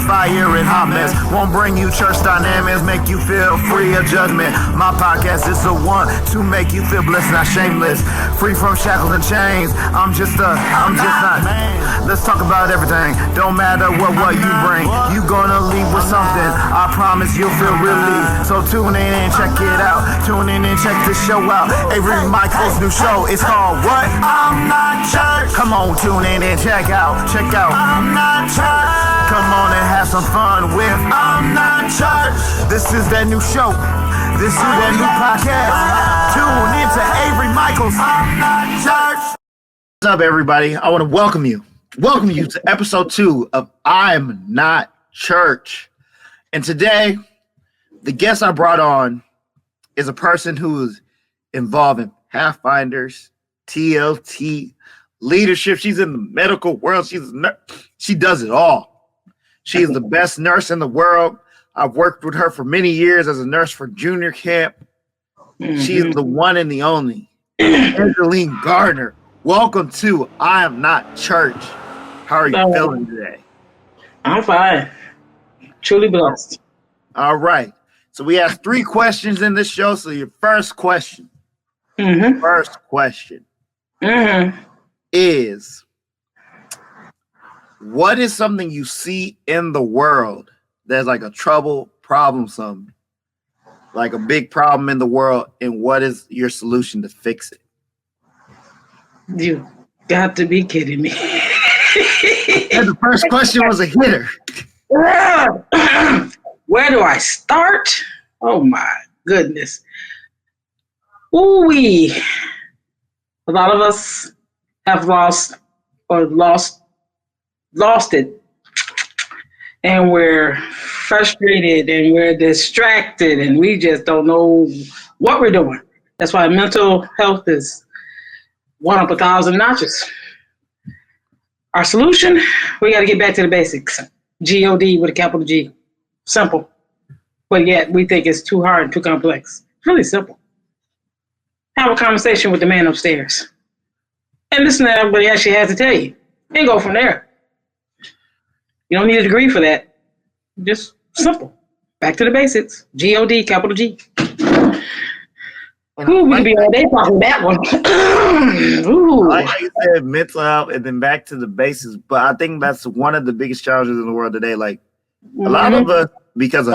fire and hot mess. Won't bring you church dynamics, make you feel free of judgment. My podcast is the one to make you feel blessed, not shameless. Free from shackles and chains. I'm just not. Let's talk about everything. Don't matter what you bring. You gonna leave with something. I promise you'll feel relief. So tune in and check it out. Tune in and check this show out. Avery Michael's new show. It's called what? I'm Not Church. Come on, tune in and check out. I'm Not Church. Come on and have some fun with I'm Not Church. This is that new show. This is that new podcast. Tune into Avery Michael's I'm Not Church. What's up, everybody? I want to welcome you to episode 2 of I'm Not Church. And today, the guest I brought on is a person who is involved in pathfinders, TLT, leadership. She's in the medical world. She does it all. She is the best nurse in the world. I've worked with her for many years as a nurse for junior camp. She is the one and the only Angeline Gardner. Welcome to I Am Not Church. How are you feeling today? I'm fine. Truly blessed. All right. So we have 3 questions in this show. So your first question, is, what is something you see in the world that's like a problem, something like a big problem in the world, and what is your solution to fix it? You got to be kidding me. And the first question was a hitter. Where do I start? Oh my goodness. Ooh-wee. A lot of us have lost it. And we're frustrated and we're distracted and we just don't know what we're doing. That's why mental health is one up 1,000 notches. Our solution, we got to get back to the basics. G-O-D with a capital G. Simple. But yet we think it's too hard and too complex. It's really simple. Have a conversation with the man upstairs. And listen to what he actually has to tell you. And go from there. You don't need a degree for that. Just simple. Back to the basics. G-O-D, capital G. Ooh, we could be all day talking that one. Ooh. Like you said, mental health and then back to the basics. But I think that's one of the biggest challenges in the world today. Like a lot of us, because of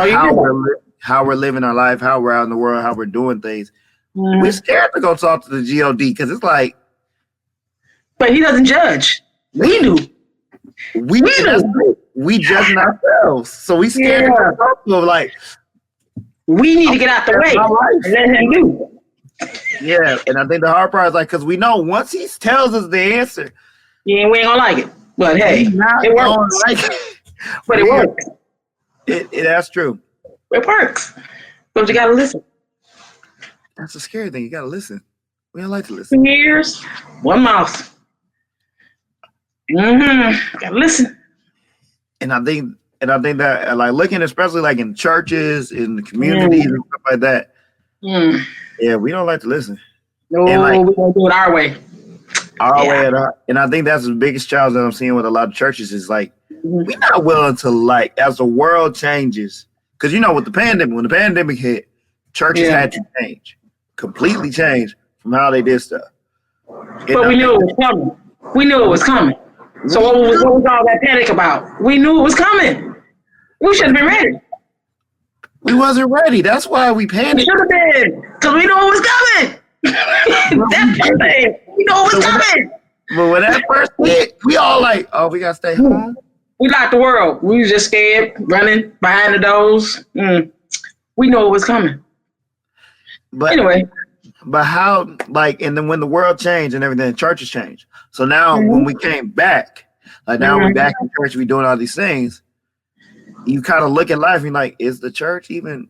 how we're living our life, how we're out in the world, how we're doing things, we're scared to go talk to the G-O-D because it's like. But he doesn't judge. We do. We judging ourselves. So we scared to go talk to him. Like, we need to get out the way and let him do. Yeah, and I think the hard part is like, because we know once he tells us the answer, we ain't gonna like it. But hey, it works. But it works. That's true. It works. But you gotta listen. That's the scary thing. You gotta listen. We don't like to listen. 2 ears, 1 mouth. Gotta listen. And I think that, like, looking especially like in churches, in the communities and stuff like that. Yeah, we don't like to listen. No, we don't do it our way. Our way. And I think that's the biggest challenge that I'm seeing with a lot of churches is like, we're not willing to, like, as the world changes, because when the pandemic hit, churches had to change, completely change from how they did stuff. But we knew it was coming. So what was all that panic about? We knew it was coming. We should have been ready. We wasn't ready. That's why we panicked. We should have been, because we knew it was coming. That's the thing. We knew it was coming. But when that first hit, we all like, oh, we got to stay home. We like the world. We was just scared, running behind the doors. We know it was coming. But anyway. But how, like, and then when the world changed and everything, churches changed. So now when we came back, like now we're back in church, we doing all these things. You kind of look at life and you're like, is the church even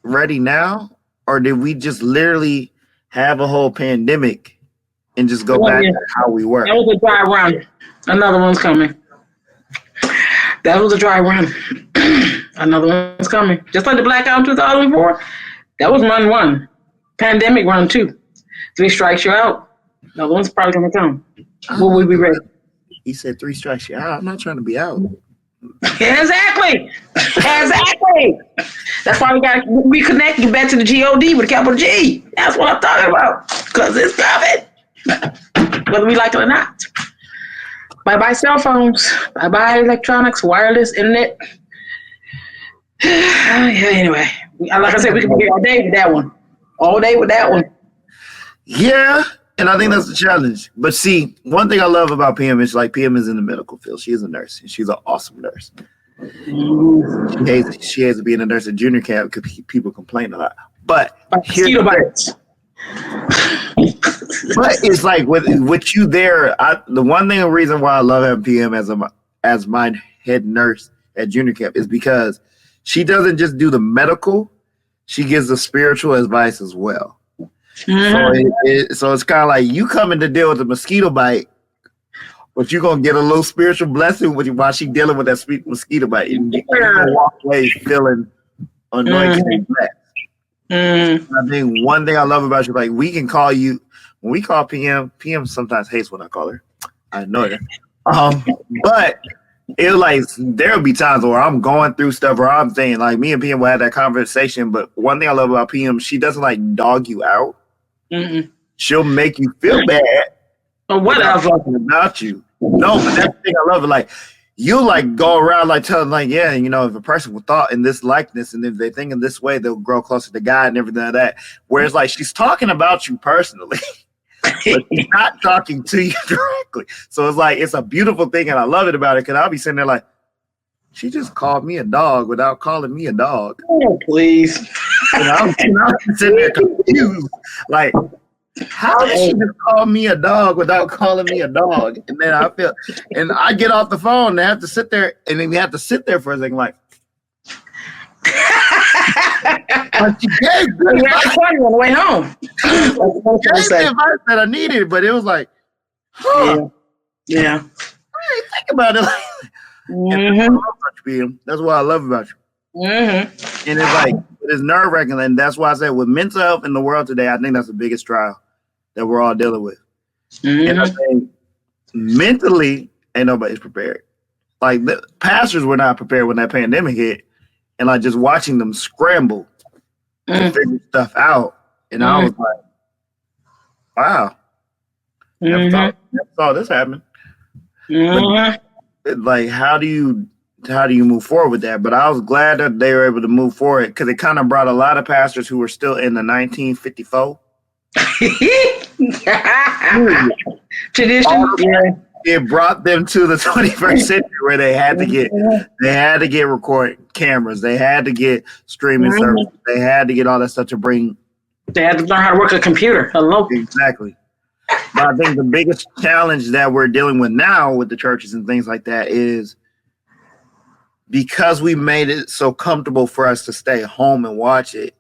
ready now? Or did we just literally have a whole pandemic and just go back to how we were? That was a dry run. Another one's coming. That was a dry run. Another one's coming. Just like the blackout in 2004, that was run 1. Pandemic run 2. 3 strikes, you're out. Another one's probably going to come. Will we be ready? He said 3 strikes, you're out. I'm not trying to be out. Exactly. Exactly. That's why we got to reconnect you back to the God with a capital G. That's what I'm talking about. Because it's coming, whether we like it or not. Bye-bye cell phones. Bye-bye electronics, wireless, internet. Yeah, anyway. Like I said, we can be here all day with that one. All day with that one. Yeah, and I think that's the challenge. But see, one thing I love about PM is like PM is in the medical field. She is a nurse, and she's an awesome nurse. She hates being a nurse at junior camp because people complain a lot. But mosquito bites. But it's like with you there, the one thing, the reason why I love having PM as my head nurse at junior camp is because she doesn't just do the medical; she gives the spiritual advice as well. Mm-hmm. So it's kind of like you coming to deal with the mosquito bite, but you're gonna get a little spiritual blessing while she dealing with that mosquito bite, and you're gonna walk away feeling anointed and blessed. I think one thing I love about you, like we can call you when we call PM. PM sometimes hates when I call her. I know that. But it like there'll be times where I'm going through stuff where I'm saying like me and PM will have that conversation. But one thing I love about PM, she doesn't like dog you out. Mm-mm. She'll make you feel bad. Or whatever about you. No, but that's the thing I love. It like you like go around like telling like, yeah, you know, if a person with thought in this likeness and if they think in this way, they'll grow closer to God and everything like that. Whereas like she's talking about you personally, but she's not talking to you directly. So it's like it's a beautiful thing, and I love it about it because I'll be sitting there like, she just called me a dog without calling me a dog. Oh, please. And I'm sitting there confused, like. How did she just call me a dog without calling me a dog? And then I get off the phone and I have to sit there, and then we have to sit there for a second, like. But she gave good advice on the way home. She gave the advice that I needed, but it was like, yeah. I didn't think about it. That's what I love about you. Mm-hmm. And it's like it's nerve-wracking, and that's why I say with mental health in the world today, I think that's the biggest trial that we're all dealing with. Mm-hmm. And I think mentally, ain't nobody's prepared. Like the pastors were not prepared when that pandemic hit, and like just watching them scramble to figure stuff out, and I was like, "Wow, never thought this happened." But, like, how do you move forward with that? But I was glad that they were able to move forward because it kind of brought a lot of pastors who were still in the 1954 tradition. It brought them to the 21st century where they had to get recording cameras, they had to get streaming services, they had to get all that stuff to bring. They had to learn how to work a computer. Hello. Exactly. But I think the biggest challenge that we're dealing with now with the churches and things like that is because we made it so comfortable for us to stay home and watch it,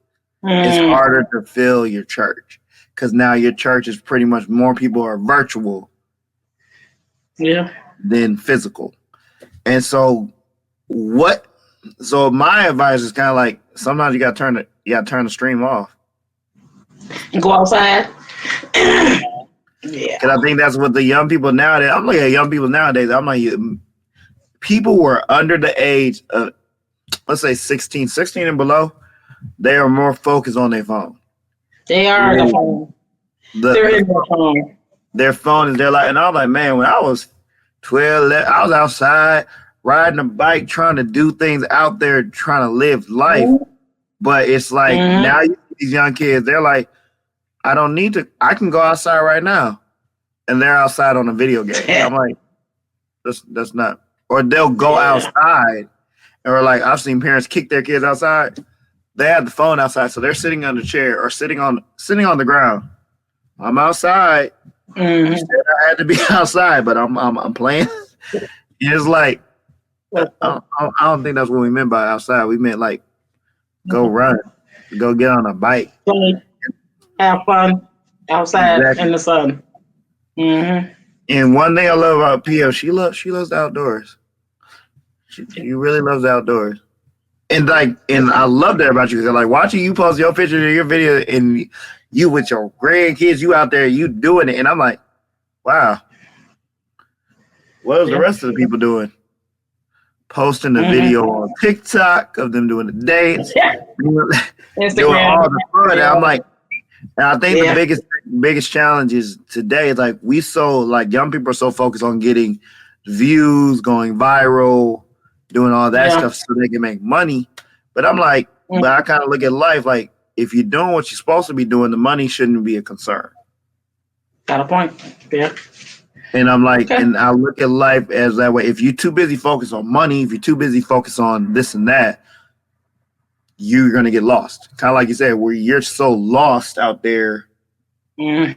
it's harder to fill your church because now your church is pretty much more people are virtual than physical. And so my advice is kind of like sometimes you got to turn the stream off. And go outside. Because I think that's what the young people nowadays, I'm looking at young people nowadays, I'm like, people were under the age of, let's say 16 and below, they are more focused on their phone. They are the phone. They're in their phone. Their phone is there. Like, and I was like, man, when I was 12, I was outside riding a bike, trying to do things out there, trying to live life. But it's like now these young kids, they're like, I don't need to. I can go outside right now, and they're outside on a video game. I'm like, that's not. Or they'll go outside, or like I've seen parents kick their kids outside. They have the phone outside, so they're sitting on the chair or sitting on the ground. I'm outside. I had to be outside, but I'm playing. It's like I don't think that's what we meant by outside. We meant like go run, go get on a bike. Have fun outside in the sun. And one thing I love about PM, she loves the outdoors. She really loves the outdoors. And I love that about you because like watching you post your pictures and your video and you with your grandkids, you out there, you doing it, and I'm like, wow. What was the rest of the people doing? posting the video on TikTok of them doing the dance, doing Instagram. all the fun. And I'm like, and I think the biggest challenge is today is like young people are so focused on getting views, going viral, doing all that stuff so they can make money. But I'm like, but I kind of look at life like if you're doing what you're supposed to be doing, the money shouldn't be a concern. Got a point. Yeah. And I'm like, and I look at life as that way. If you're too busy focused on money, if you're too busy focused on this and that, you're going to get lost. Kind of like you said, where you're so lost out there, you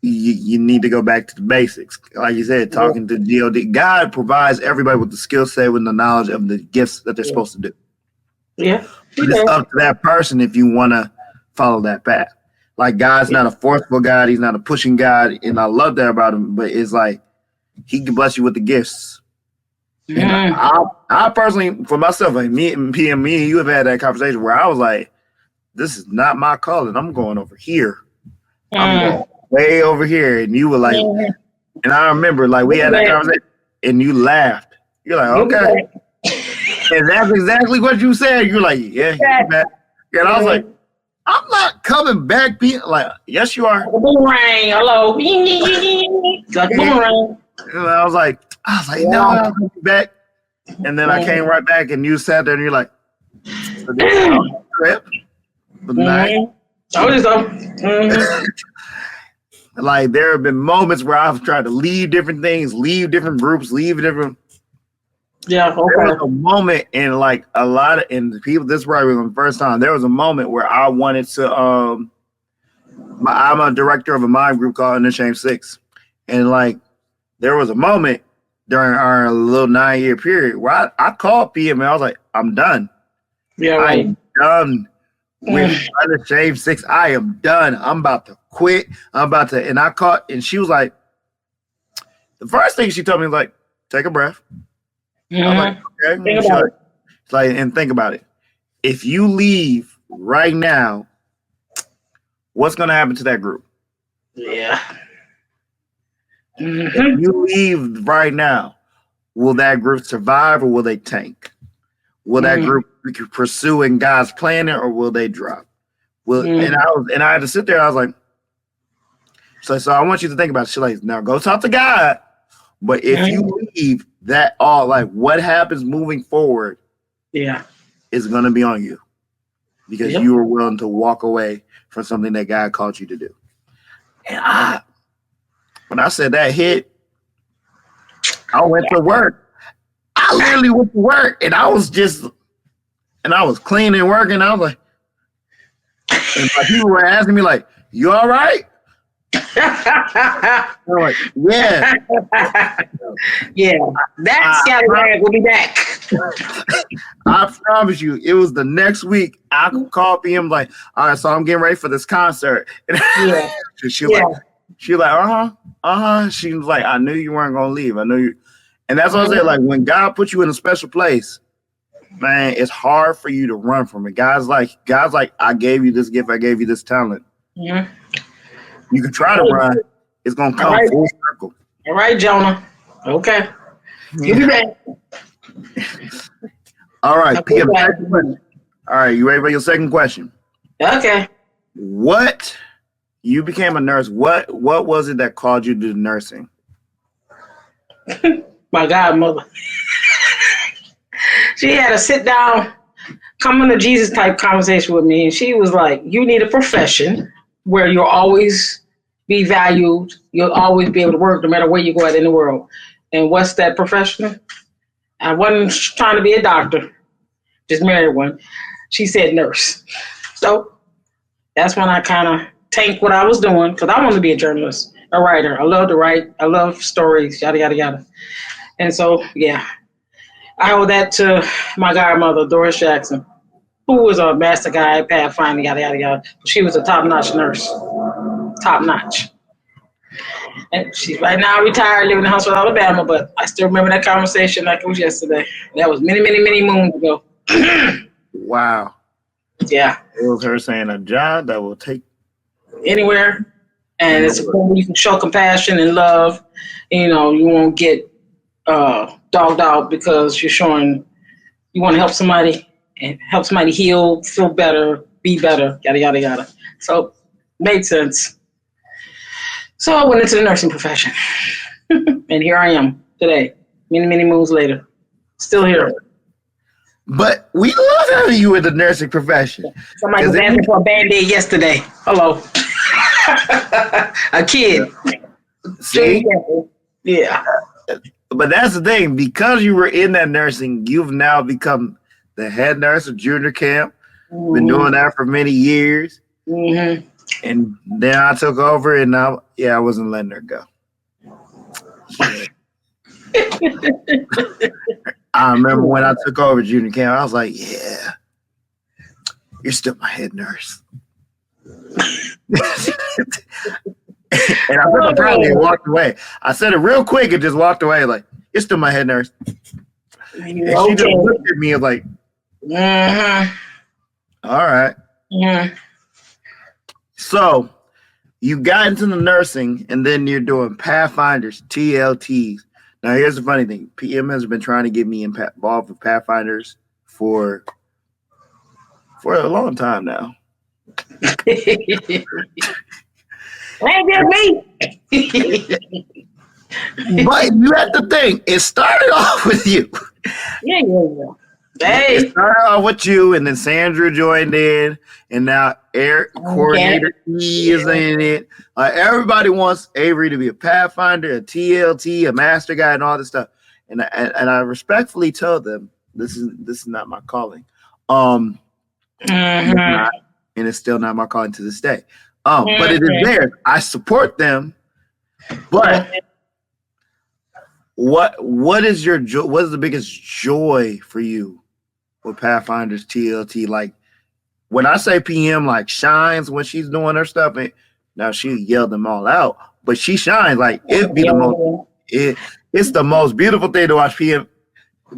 need to go back to the basics. Like you said, talking to GOD. God provides everybody with the skill set, with the knowledge of the gifts that they're supposed to do. Yeah. But it's up to that person if you want to follow that path. Like God's not a forceful God. He's not a pushing God. And I love that about him. But it's like he can bless you with the gifts. And I personally, for myself, like me and you have had that conversation where I was like, this is not my calling. I'm going over here. I'm going way over here. And you were like, and I remember like we had that conversation and you laughed. You're like, okay. And that's exactly what you said. You're like, yeah, you're back. And I was like, I'm not coming back. Being like, yes, you are. Boomerang, hello. Like a boomerang. And I was like, no, I'm coming back. And then I came right back, and you sat there, and you're like, so this is our trip for the night. Like there have been moments where I've tried to leave different things, leave different groups, leave different. Yeah, okay. There was a moment in like a lot of the people. This is probably the first time. There was a moment where I wanted to. I'm a director of a mind group called Unashamed 6, and like there was a moment during our little 9-year period where I called PM and I was like, I'm done. Yeah, right. I'm done with Unashamed 6. I am done. I'm about to quit. And I caught, and she was like, the first thing she told me was like, take a breath. I'm like, okay. And think about it. If you leave right now, what's going to happen to that group? Yeah. If you leave right now, will that group survive or will they tank? Will that group be pursuing God's plan or will they drop? And I had to sit there. I was like, so I want you to think about it. She's like, now go talk to God. But if you leave that all, like what happens moving forward, is going to be on you because you were willing to walk away from something that God called you to do. And when I said that hit, I went to work. I literally went to work, and I was cleaning and working. I was like, and my people were asking me like, "You all right?" I'm like, yeah. Yeah, that scallywag will be back. I promise you, it was the next week. I called PM like, all right, so I'm getting ready for this concert. And she was like, She was like, I knew you weren't gonna leave. I knew you. And that's what I said. Like when God put you in a special place, man, it's hard for you to run from it. God's like, I gave you this gift. I gave you this talent. Yeah. You can try to run. It's going to come full circle. All right, Jonah. Okay. You'll be back. All right, PM. All right, you ready for your second question? Okay. You became a nurse. What was it that called you to nursing? My godmother. She had a sit down, come to Jesus type conversation with me. And she was like, you need a profession where you'll always be valued. You'll always be able to work no matter where you go out in the world. And what's that profession? I wasn't trying to be a doctor, just married one. She said nurse. So that's when I kind of tanked what I was doing because I wanted to be a journalist, a writer. I love to write. I love stories, yada, yada, yada. And so, yeah, I owe that to my godmother, Doris Jackson, who was a master guide, pathfinder, yada, yada, yada. She was a top-notch nurse. Top-notch. And she's right now retired, living in Huntsville, Alabama, but I still remember that conversation like it was yesterday. That was many, many, many moons ago. Wow. Yeah. It was her saying a job that will take anywhere. And it's when you can show compassion and love. You know, you won't get dogged out because you're showing You want to help somebody and help somebody heal, feel better, be better, yada, yada, yada. So made sense. So I went into the nursing profession. And here I am today, many, many moons later. Still here. But we love having you in the nursing profession. Somebody was asking for a Band-Aid yesterday. Hello. A kid. See? Yeah. But that's the thing. Because you were in that nursing, you've now become the head nurse of junior camp. Been doing that for many years. Mm-hmm. And then I took over, and I wasn't letting her go. I remember when I took over junior camp, I was like, yeah, you're still my head nurse. And I said the problem and walked away. I said it real quick and just walked away like, you're still my head nurse. And she just looked at me and like, all right. Mm-hmm. So you got into the nursing, and then you're doing pathfinders, TLTs. Now, here's the funny thing. PM has been trying to get me involved with pathfinders for a long time now. Ain't just me. But you had to think, it started off with you. Yeah. Hey. It started off with you, and then Sandra joined in, and now Eric, coordinator, he is in it. Everybody wants Avery to be a pathfinder, a TLT, a master guide, and all this stuff. And I respectfully told them, this is not my calling. It's not, and it's still not my calling to this day. But it is theirs. I support them. But what is the biggest joy for you with Pathfinders TLT? Like when I say PM like shines when she's doing her stuff, and now she yelled them all out, but she shines like it'd be the most. It's the most beautiful thing to watch PM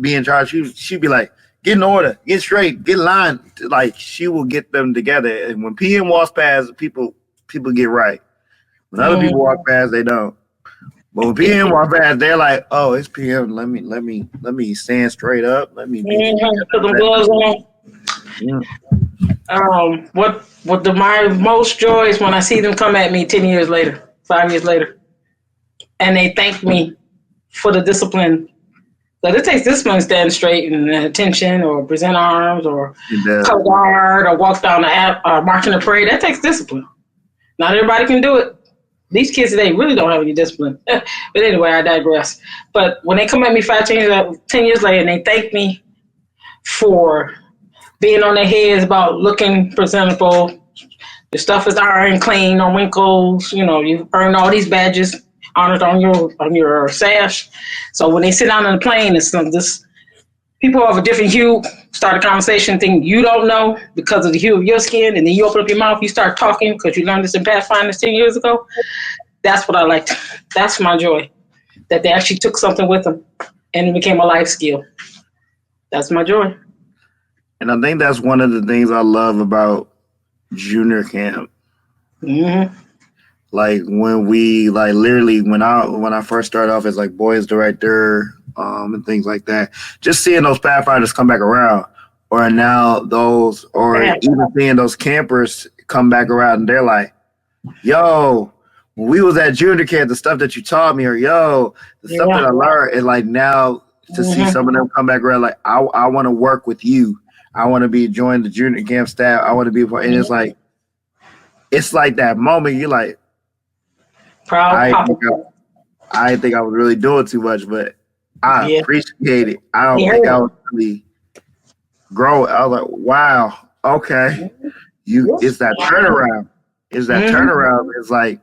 be in charge. She'd be like, get in order, get straight, get in line. Like she will get them together. And when PM walks past, people get right. When other people walk past, they don't. But when PM walk past, they're like, "Oh, it's PM. Let me stand straight up. Let me put the gloves on." Yeah. What my most joy is when I see them come at me 10 years later, 5 years later, and they thank me for the discipline. But it takes discipline to stand straight and attention, or present arms, or color guard, or walk down the march in the parade. That takes discipline. Not everybody can do it. These kids today really don't have any discipline. But anyway, I digress. But when they come at me 10 years later and they thank me for being on their heads about looking presentable, the stuff is iron, clean, no wrinkles, you've earned all these badges honored on your sash. So when they sit down on the plane, it's this people of a different hue start a conversation thinking you don't know because of the hue of your skin, and then you open up your mouth, you start talking because you learned this in Pathfinders 10 years ago. That's what I liked. That's my joy, that they actually took something with them and it became a life skill. That's my joy. And I think that's one of the things I love about junior camp. Mm-hmm. Like when we literally when I first started off as like boys director and things like that, just seeing those pathfinders come back around, or now those, or even seeing those campers come back around and they're like, yo, when we was at junior camp, the stuff that you taught me, or yo, the stuff that I learned, and like now to see some of them come back around, like I want to work with you. I want to join the junior camp staff. I want to be a part. And it's like that moment you're like, proud. I didn't think I was really doing too much, but I appreciate it. I don't think I was really growing. I was like, wow, okay. It's that turnaround. It's that turnaround. It's like,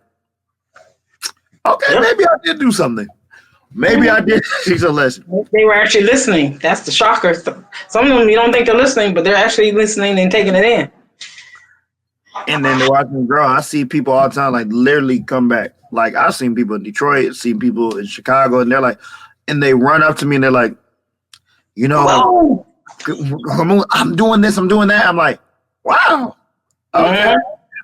okay, maybe I did do something. Maybe I did teach a lesson. They were actually listening. That's the shocker. Some of them, you don't think they're listening, but they're actually listening and taking it in. And then to watch them grow, I see people all the time, like literally come back. Like I've seen people in Detroit, seen people in Chicago, and they're like, and they run up to me and they're like, I'm doing this, I'm doing that. I'm like, wow. Okay.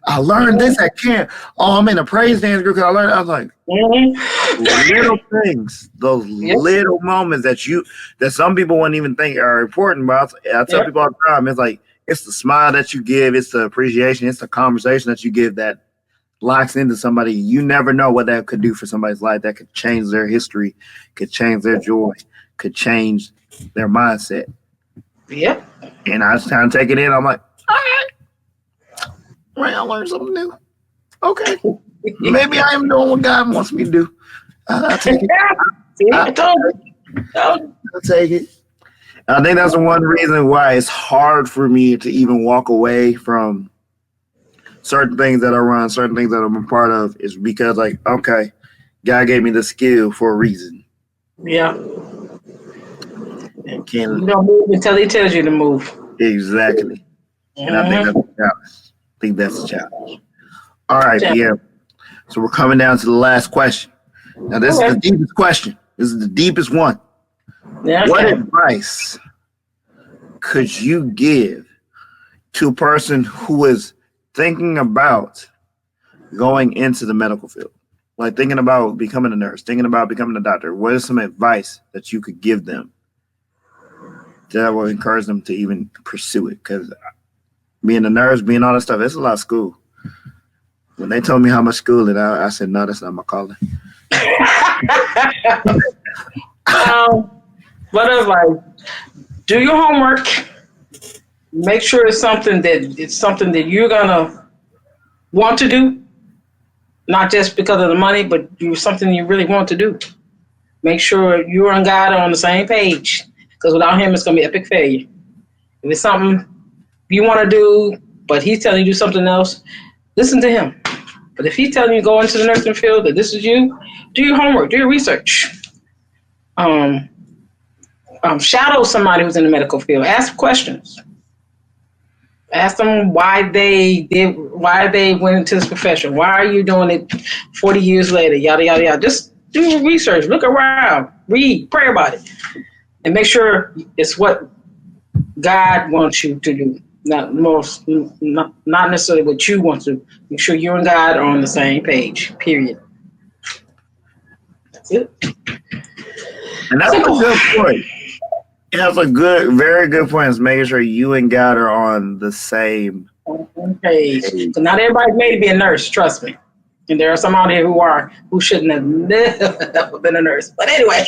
I learned this at camp. Oh, I'm in a praise dance group because I learned. I was like, little things, those little moments that some people wouldn't even think are important. But I tell people all the time, it's like it's the smile that you give, it's the appreciation, it's the conversation that you give that locks into somebody. You never know what that could do for somebody's life. That could change their history, could change their joy, could change their mindset. Yep. And I just kind of take it in. I'm like, all right, I learned something new. Okay. Maybe I am doing what God wants me to do. I'll take it. I'll take it. I think that's one reason why it's hard for me to even walk away from certain things that I run, certain things that I'm a part of, is because, like, okay, God gave me the skill for a reason. Yeah. And you don't move until He tells you to move. Exactly. And I think that's a challenge. All right, yeah. So we're coming down to the last question. Now, this is the deepest question. This is the deepest one. Yeah, what advice could you give to a person who is thinking about going into the medical field? Like thinking about becoming a nurse, thinking about becoming a doctor. What is some advice that you could give them that will encourage them to even pursue it? Because being a nurse, being all that stuff, it's a lot of school. When they told me how much schooling, I said, no, that's not my calling. What advice? Do your homework. Make sure it's something that you're gonna want to do, not just because of the money, but something you really want to do. Make sure you and God are on the same page, because without Him, it's gonna be epic failure. If it's something you want to do, but He's telling you to do something else, listen to Him. But if He's telling you to go into the nursing field, that this is you, do your homework, do your research. Shadow somebody who's in the medical field. Ask questions. Ask them why they went into this profession. Why are you doing it 40 years later? Yada, yada, yada. Just do your research. Look around. Read. Pray about it. And make sure it's what God wants you to do. Not necessarily what you want to. Make sure you and God are on the same page. Period. That's it. And that's a good point. That's a very good point. Is making sure you and God are on the same page. So not everybody's made to be a nurse. Trust me. And there are some out here who shouldn't have never been a nurse. But anyway,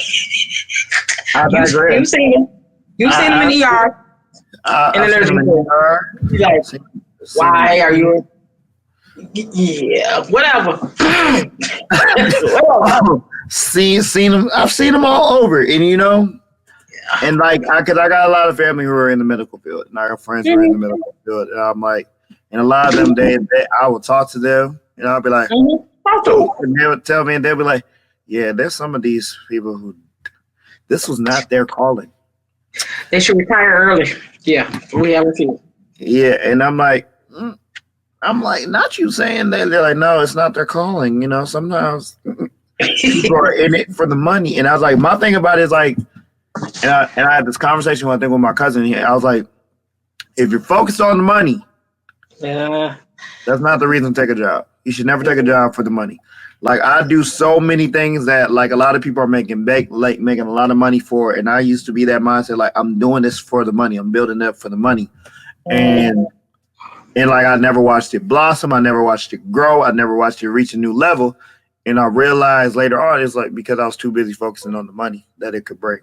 you've seen them. You've seen them in ER. In the nursing home. Like, why are you? Yeah, whatever. Seen them. I've seen them all over, and and like, I got a lot of family who are in the medical field, and I got friends who are in the medical field, and I'm like, and a lot of them, I will talk to them, and I'll be like, and they would tell me, and they'll be like, yeah, there's some of these people who this was not their calling. They should retire early. Yeah, we have a few. Yeah, and I'm like, not you saying that. They're like, no, it's not their calling. Sometimes people are in it for the money. And I was like, my thing about it is like, and I had this conversation with my cousin here. I was like, if you're focused on the money, that's not the reason to take a job. You should never take a job for the money. Like, I do so many things that like a lot of people are making a lot of money for, and I used to be that mindset, like, I'm doing this for the money. I'm building up for the money. And like, I never watched it blossom. I never watched it grow. I never watched it reach a new level. And I realized later on, it's like because I was too busy focusing on the money that it could break.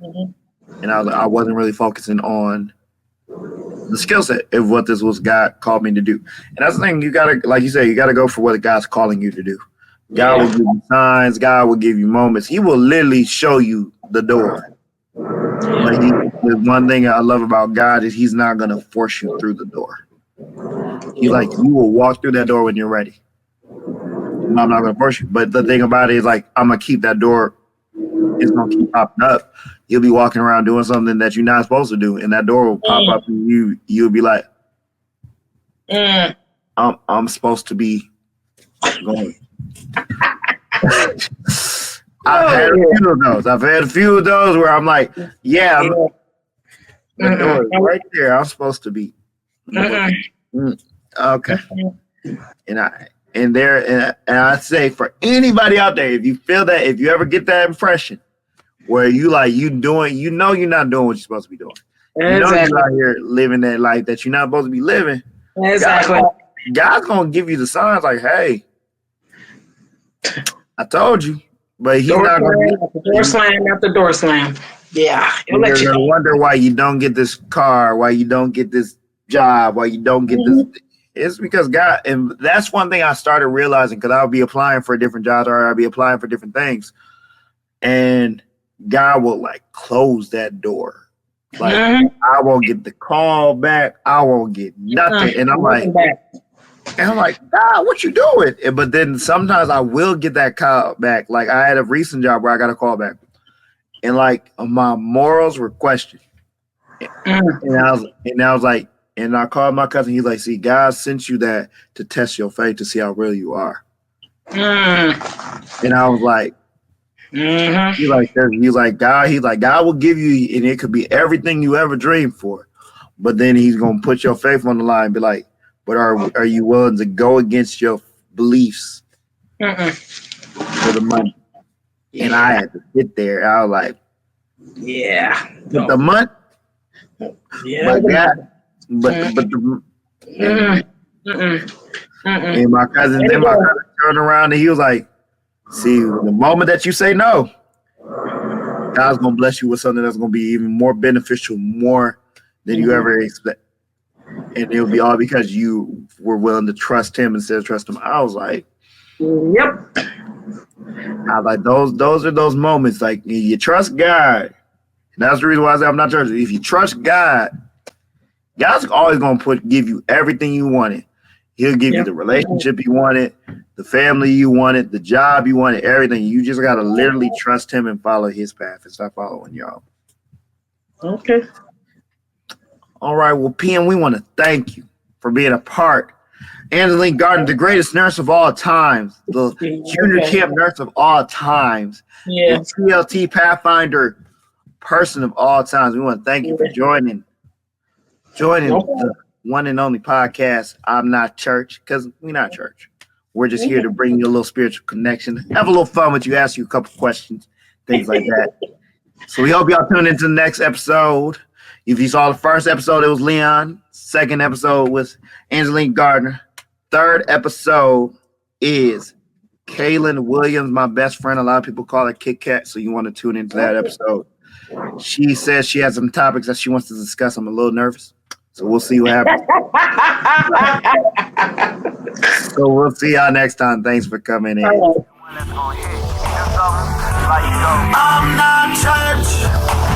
And I wasn't really focusing on the skill set of what this was God called me to do. And that's the thing. You got to, like you say, you got to go for what God's calling you to do. God will give you signs. God will give you moments. He will literally show you the door. But the one thing I love about God is He's not going to force you through the door. He's like, you will walk through that door when you're ready. I'm not going to force you. But the thing about it is, like, I'm going to keep that door. It's going to keep popping up. You'll be walking around doing something that you're not supposed to do, and that door will pop up, and you'll be like, I'm supposed to be going. I've had a few of those where I'm like, the door is right there. I'm supposed to be. Okay. And I say for anybody out there, if you feel that, if you ever get that impression where you like you're not doing what you're supposed to be doing. Exactly. You're out here living that life that you're not supposed to be living. Exactly. God's gonna give you the signs like, hey, I told you, but he's not gonna door slam after door slam. Yeah, you're gonna wonder why you don't get this car, why you don't get this job, why you don't get this. It's because God, and that's one thing I started realizing because I'll be applying for different jobs or I'll be applying for different things, and God will like close that door. Like I won't get the call back, I won't get nothing, and I'm like, God, what you doing? But then sometimes I will get that call back. Like I had a recent job where I got a call back, and like my morals were questioned, and I was like. And I called my cousin. He's like, see, God sent you that to test your faith to see how real you are. And I was like, he's like, God will give you, and it could be everything you ever dreamed for. But then he's going to put your faith on the line and be like, but are you willing to go against your beliefs for the money? And I had to sit there. I was like, the money? Yeah. But God. And my cousin turned around and he was like, see, the moment that you say no, God's gonna bless you with something that's gonna be even more beneficial, more than you ever expect. And it'll be all because you were willing to trust him instead of trust him. I was like, yep. I was like, those are those moments. Like you trust God. And that's the reason why I say I'm not trusting. If you trust God, God's always going to give you everything you wanted. He'll give you the relationship you wanted, the family you wanted, the job you wanted, everything. You just got to literally trust him and follow his path and stop following y'all. Okay. All right. Well, PM, we want to thank you for being a part. Angeline Gardner, the greatest nurse of all times, the junior camp nurse of all times, the TLT Pathfinder person of all times. We want to thank you for joining the one and only podcast, I'm Not Church, because we're not church. We're just here to bring you a little spiritual connection, have a little fun with you, ask you a couple questions, things like that. So we hope y'all tune into the next episode. If you saw the first episode, it was Leon. Second episode was Angeline Gardner. Third episode is Kaylin Williams, my best friend. A lot of people call her Kit Kat, so you want to tune into that episode. She says she has some topics that she wants to discuss. I'm a little nervous. So we'll see what happens. So we'll see y'all next time. Thanks for coming in. I'm not church.